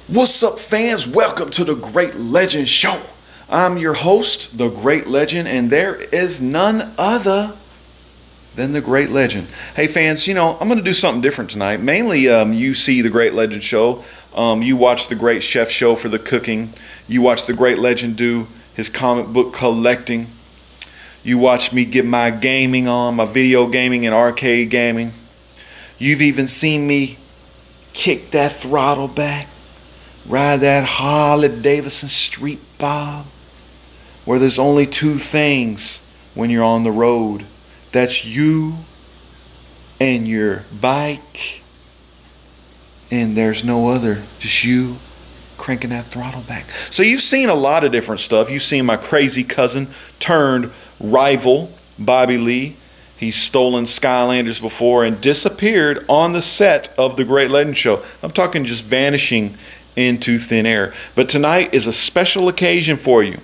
What's up, fans? Welcome to the Great Legend Show. I'm your host, the Great Legend, and there is none other than the Great Legend. Hey, fans, I'm going to do something different tonight. Mainly, you see the Great Legend Show. You watch the Great Chef Show for the cooking. You watch the Great Legend do his comic book collecting. You watch me get my gaming on, my video gaming and arcade gaming. You've even seen me kick that throttle back, ride that Harley Davidson Street Bob, where there's only two things when you're on the road. That's you and your bike, and there's no other, just you cranking that throttle back. So you've seen a lot of different stuff. You've seen my crazy cousin turned rival, Bobby Lee. He's stolen Skylanders before and disappeared on the set of the Great Legend Show. I'm talking just vanishing into thin air. But tonight is a special occasion for you.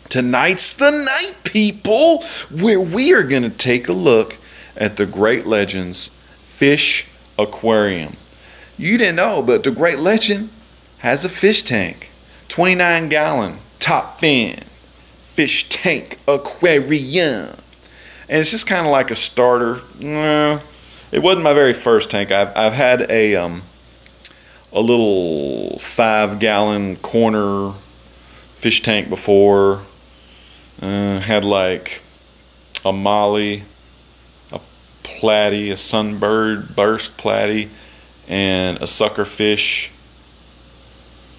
Tonight's the night, people, where we are going to take a look at the Great Legend's fish aquarium. You didn't know, but the Great Legend has a fish tank. 29-gallon top fin fish tank aquarium. And it's just kind of like a starter. It wasn't my very first tank. I've had a little 5-gallon corner fish tank before. Had like a molly, a platy, a sunbird burst platy, and a sucker fish.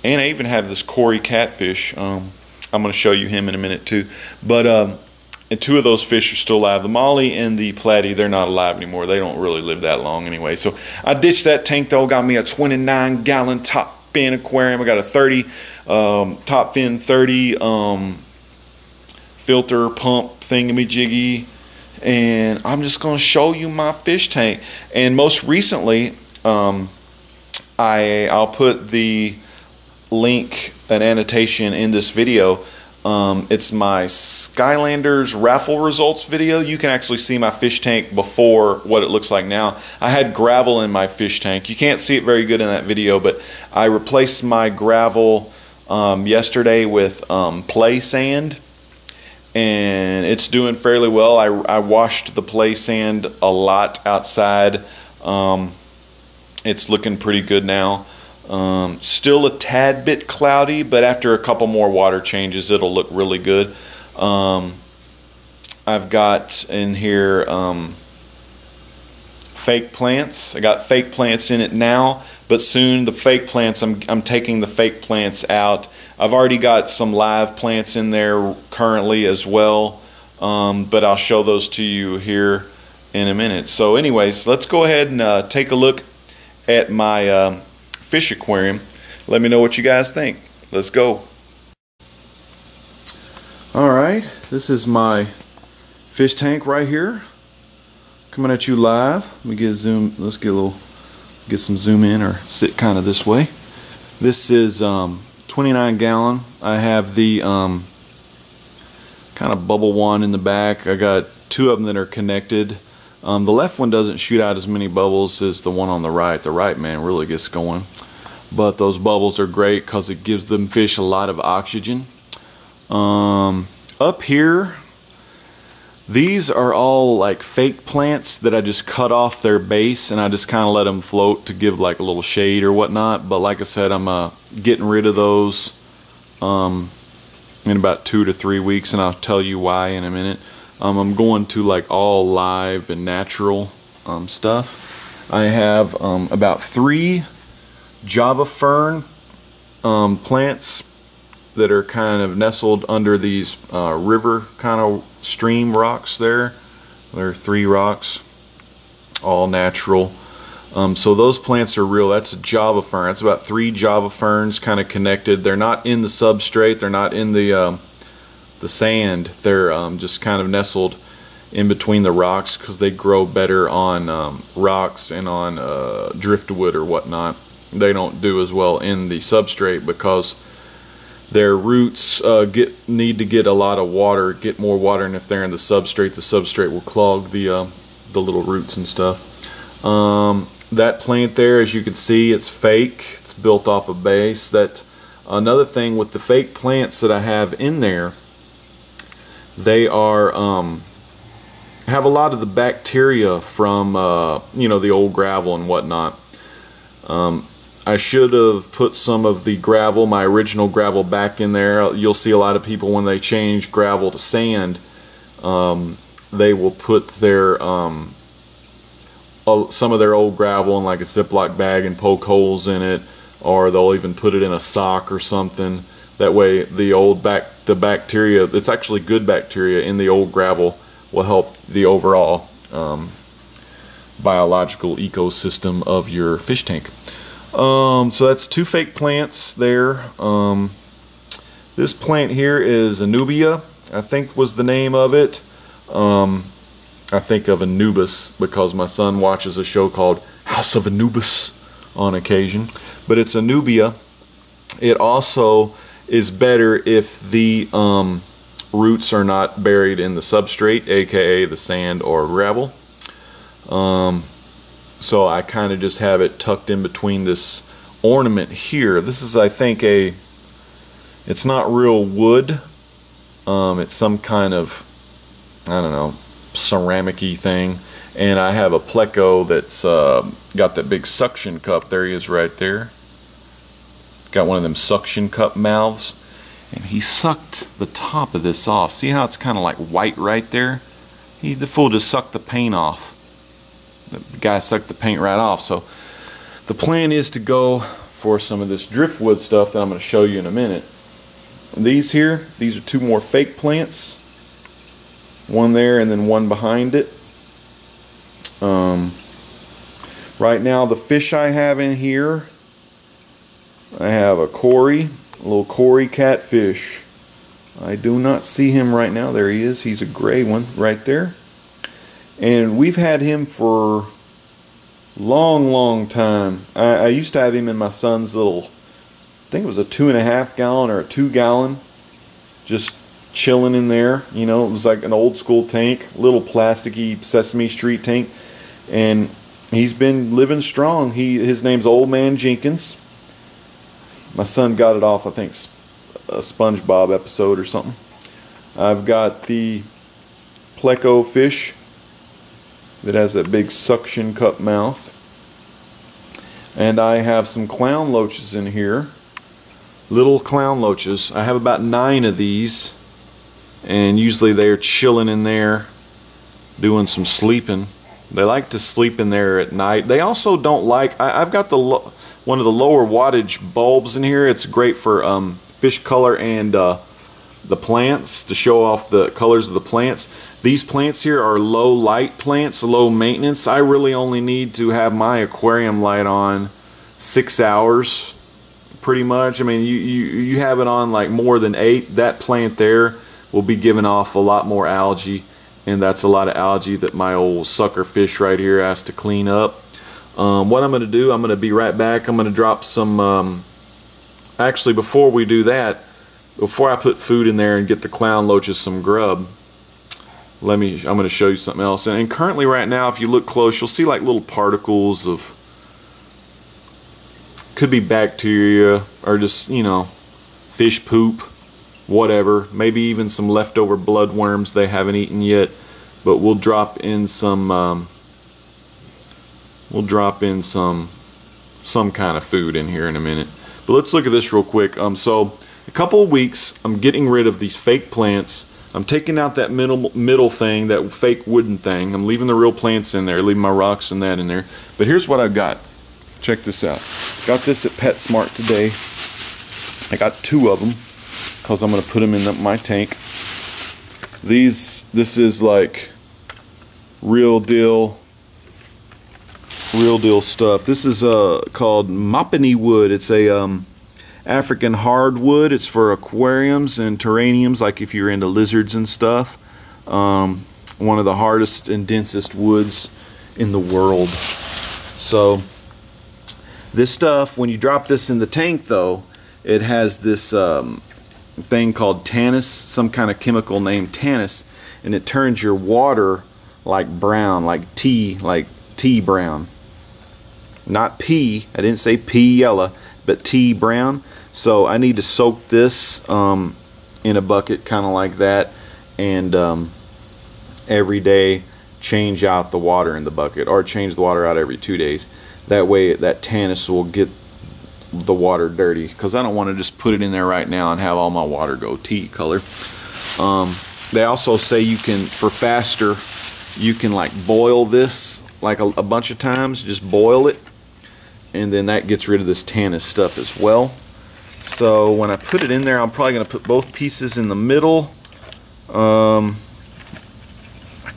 And I even have this Cory catfish. I'm going to show you him in a minute too. But and two of those fish are still alive. The molly and the platy, they're not alive anymore. They don't really live that long anyway. So I ditched that tank though. Got me a 29-gallon top fin aquarium. I got a 30 top fin 30 filter pump thingamajiggy, and I'm just going to show you my fish tank. And most recently, I'll put the link, an annotation in this video. It's my Skylanders raffle results video. You can actually see my fish tank before what it looks like now. I had gravel in my fish tank. You can't see it very good in that video, but I replaced my gravel yesterday with play sand, and it's doing fairly well. I washed the play sand a lot outside. It's looking pretty good now. Still a tad bit cloudy, but after a couple more water changes it'll look really good. I've got in here fake plants. I got fake plants in it now, but soon the fake plants, I'm taking the fake plants out. I've already got some live plants in there currently as well, but I'll show those to you here in a minute. So anyways, let's go ahead and take a look at my fish aquarium. Let me know what you guys think. Let's go. Alright, this is my fish tank right here, coming at you live. Let me get zoom. Let's get some zoom in, or sit kind of this way. This is 29-gallon. I have the kind of bubble one in the back. I got two of them that are connected. The left one doesn't shoot out as many bubbles as the one on the right. The right, man, really gets going. But those bubbles are great because it gives them fish a lot of oxygen. Up here, these are all like fake plants that I just cut off their base, and I just kind of let them float to give like a little shade or whatnot. But like I said, I'm getting rid of those in about 2 to 3 weeks, and I'll tell you why in a minute. I'm going to like all live and natural stuff. I have about 3 Java fern plants that are kind of nestled under these river kind of stream rocks there. There are 3 rocks, all natural. So those plants are real. That's a Java fern. That's about 3 Java ferns kind of connected. They're not in the substrate. They're not in the sand. They're just kind of nestled in between the rocks because they grow better on rocks and on driftwood or whatnot. They don't do as well in the substrate because their roots need to get a lot of water, get more water, and if they're in the substrate will clog the little roots and stuff. that plant there, as you can see, it's fake. It's built off a base. That another thing with the fake plants that I have in there, they are have a lot of the bacteria from you know, the old gravel and whatnot. I should have put some of the gravel, my original gravel, back in there. You'll see a lot of people when they change gravel to sand, they will put their some of their old gravel in like a Ziploc bag and poke holes in it, or they'll even put it in a sock or something. That way the bacteria, it's actually good bacteria in the old gravel, will help the overall biological ecosystem of your fish tank. So that's 2 fake plants there. This plant here is Anubia, I think was the name of it. I think of Anubis because my son watches a show called House of Anubis on occasion. But it's Anubia. It also is better if the roots are not buried in the substrate, aka the sand or gravel. So I kind of just have it tucked in between this ornament here. This is, I think, it's not real wood. It's some kind of, I don't know, ceramic-y thing. And I have a pleco that's got that big suction cup. There he is right there. Got one of them suction cup mouths. And he sucked the top of this off. See how it's kind of like white right there? The fool just sucked the paint off. The guy sucked the paint right off. So the plan is to go for some of this driftwood stuff that I'm going to show you in a minute. These here, these are 2 more fake plants. One there and then one behind it. Right now the fish I have in here, I have a Cory, a little Cory catfish. I do not see him right now. There he is. He's a gray one right there. And we've had him for long time. I used to have him in my son's little, I think it was a 2.5 gallon or a 2 gallon, just chilling in there. You know, it was like an old school tank, little plasticky Sesame Street tank, and he's been living strong. His name's Old Man Jenkins. My son got it off, I think, a SpongeBob episode or something. I've got the pleco fish that has that big suction cup mouth, and I have some clown loaches in here, little clown loaches. I have about 9 of these, and usually they're chilling in there doing some sleeping. They like to sleep in there at night. They also don't like, I've got one of the lower wattage bulbs in here. It's great for fish color and the plants, to show off the colors of the plants. These plants here are low light plants, low maintenance. I really only need to have my aquarium light on 6 hours pretty much. I mean, you have it on like more than 8, that plant there will be giving off a lot more algae, and that's a lot of algae that my old sucker fish right here has to clean up. What I'm going to do, I'm going to be right back. I'm going to drop some, actually before we do that, before I put food in there and get the clown loaches some grub, I'm going to show you something else. And currently right now, if you look close, you'll see like little particles of, could be bacteria or just, you know, fish poop, whatever. Maybe even some leftover bloodworms they haven't eaten yet. But we'll drop in some some kind of food in here in a minute. But let's look at this real quick. So a couple of weeks, I'm getting rid of these fake plants. I'm taking out that middle thing, that fake wooden thing. I'm leaving the real plants in there, leaving my rocks and that in there. But here's what I've got. Check this out. Got this at PetSmart today. I got 2 of them because I'm going to put them in my tank. This is like real deal stuff. This is called Mapani wood. It's a African hardwood. It's for aquariums and terrariums, like if you're into lizards and stuff. One of the hardest and densest woods in the world. So this stuff, when you drop this in the tank though, it has this thing called tannins, some kind of chemical named tannins, and it turns your water like brown, like tea brown. not pea. I didn't say pea yellow, but tea brown. So I need to soak this in a bucket, kind of like that, and every day change out the water in the bucket, or change the water out every 2 days. That way that tannins will get the water dirty, because I don't want to just put it in there right now and have all my water go tea color. They also say you can, for faster, you can like boil this like a bunch of times. Just boil it, and then that gets rid of this tannins stuff as well. So when I put it in there, I'm probably going to put both pieces in the middle. I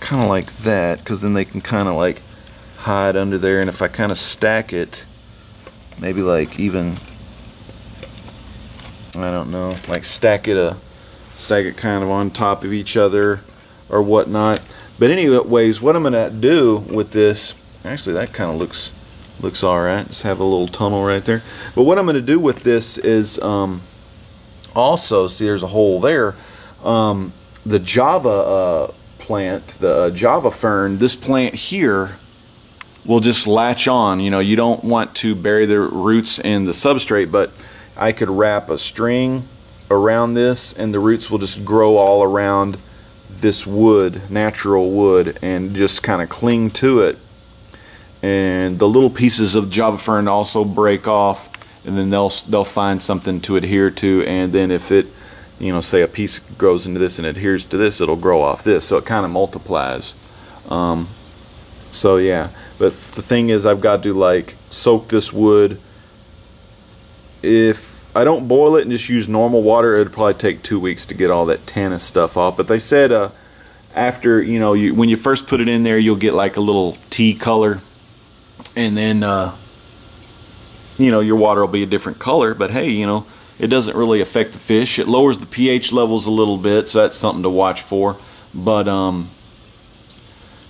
kind of like that, because then they can kind of like hide under there. And if I kind of stack it, maybe like even, I don't know, like stack it kind of on top of each other or whatnot. But anyways, what I'm gonna do with this, actually that kind of looks all right. Just have a little tunnel right there. But what I'm gonna do with this is also, see, there's a hole there. The Java plant, the Java fern, this plant here will just latch on. You know, you don't want to bury the roots in the substrate, but I could wrap a string around this and the roots will just grow all around this wood, natural wood, and just kind of cling to it. And the little pieces of Java fern also break off, and then they'll find something to adhere to. And then if it, you know, say a piece grows into this and adheres to this, it'll grow off this, so it kind of multiplies. So yeah, but the thing is, I've got to like soak this wood. If I don't boil it and just use normal water, it would probably take 2 weeks to get all that tannins stuff off. But they said after, you know, when you first put it in there, you'll get like a little tea color, and then you know, your water will be a different color. But hey, you know, it doesn't really affect the fish. It lowers the pH levels a little bit, so that's something to watch for. But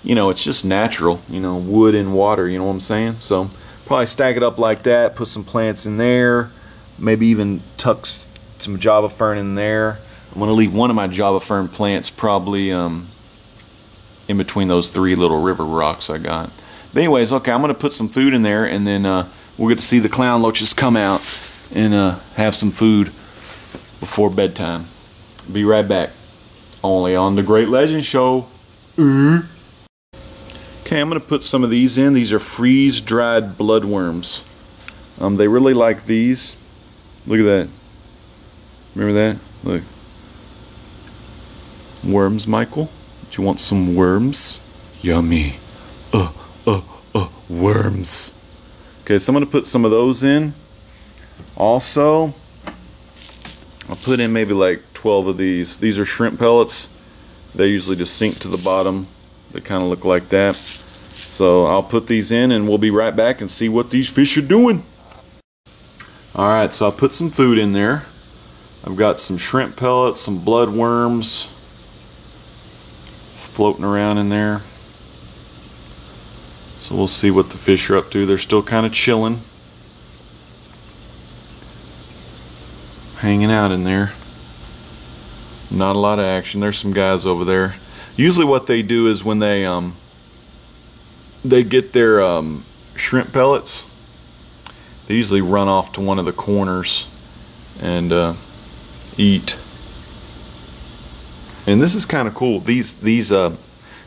you know, it's just natural, you know, wood and water, you know what I'm saying? So probably stack it up like that, put some plants in there, maybe even tuck some Java fern in there. I'm going to leave one of my Java fern plants probably in between those 3 little river rocks I got. But anyways, okay, I'm going to put some food in there, and then we'll get to see the clown loaches come out and have some food before bedtime. Be right back. Only on the Great Legend Show. Okay, I'm going to put some of these in. These are freeze-dried bloodworms. They really like these. Look at that. Remember that? Look. Worms, Michael? Do you want some worms? Yummy. Worms. Okay, so I'm going to put some of those in. Also, I'll put in maybe like 12 of these. These are shrimp pellets. They usually just sink to the bottom. They kind of look like that. So I'll put these in, and we'll be right back and see what these fish are doing. Alright, so I put some food in there. I've got some shrimp pellets, some blood worms floating around in there. So we'll see what the fish are up to. They're still kind of chilling, hanging out in there. Not a lot of action. There's some guys over there. Usually what they do is when they get their shrimp pellets, they usually run off to one of the corners and eat. And this is kind of cool. These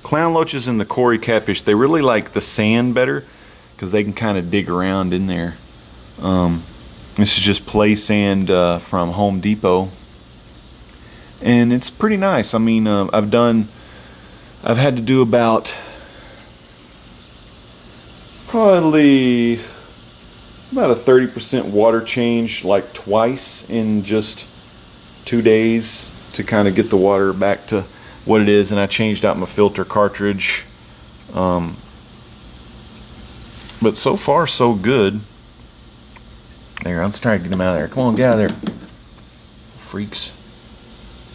clown loaches and the Cory catfish, they really like the sand better because they can kind of dig around in there. This is just play sand from Home Depot, and it's pretty nice. I mean, I've had to do about probably about a 30% water change, like twice in just 2 days, to kind of get the water back to what it is. And I changed out my filter cartridge. But so far so good. There, let's try to get them out of there. Come on, get out of there, freaks.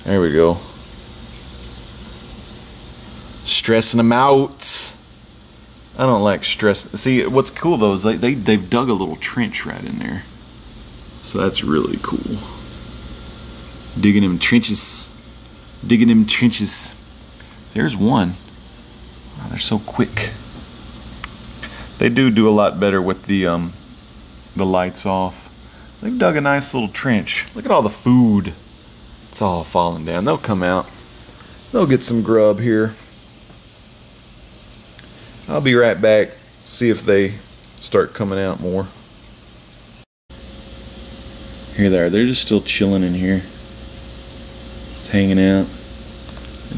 There we go. Stressing them out. I don't like stress. See, what's cool though is they've dug a little trench right in there, so that's really cool. Digging them trenches. Digging them trenches. There's one. Oh, they're so quick. They do a lot better with the lights off. They've dug a nice little trench. Look at all the food. It's all falling down. They'll come out. They'll get some grub here. I'll be right back. See if they start coming out more. Here they are. They're just still chilling in here. It's hanging out.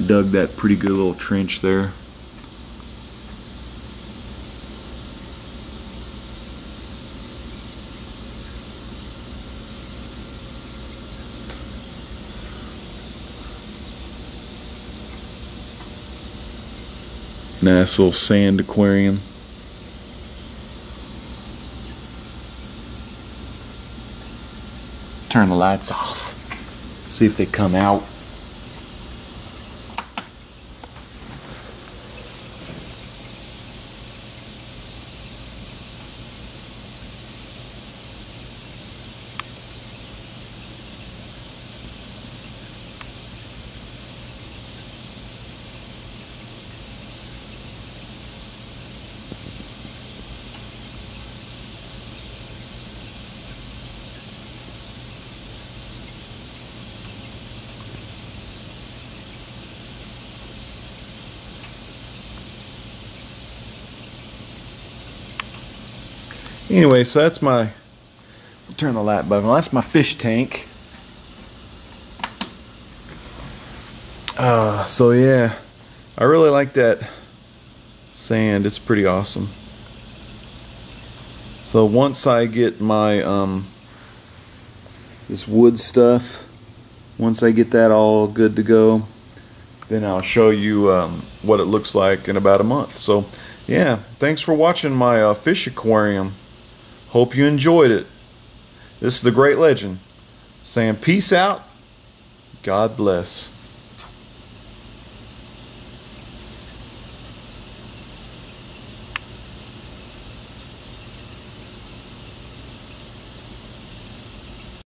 Dug that pretty good little trench there. Nice little sand aquarium. Turn the lights off. See if they come out. Anyway, so that's my, turn the light button. Well, that's my fish tank. So yeah, I really like that sand. It's pretty awesome. So once I get my this wood stuff, once I get that all good to go, then I'll show you what it looks like in about a month. So yeah, thanks for watching my fish aquarium. Hope you enjoyed it. This is the Great Legend saying peace out. God bless.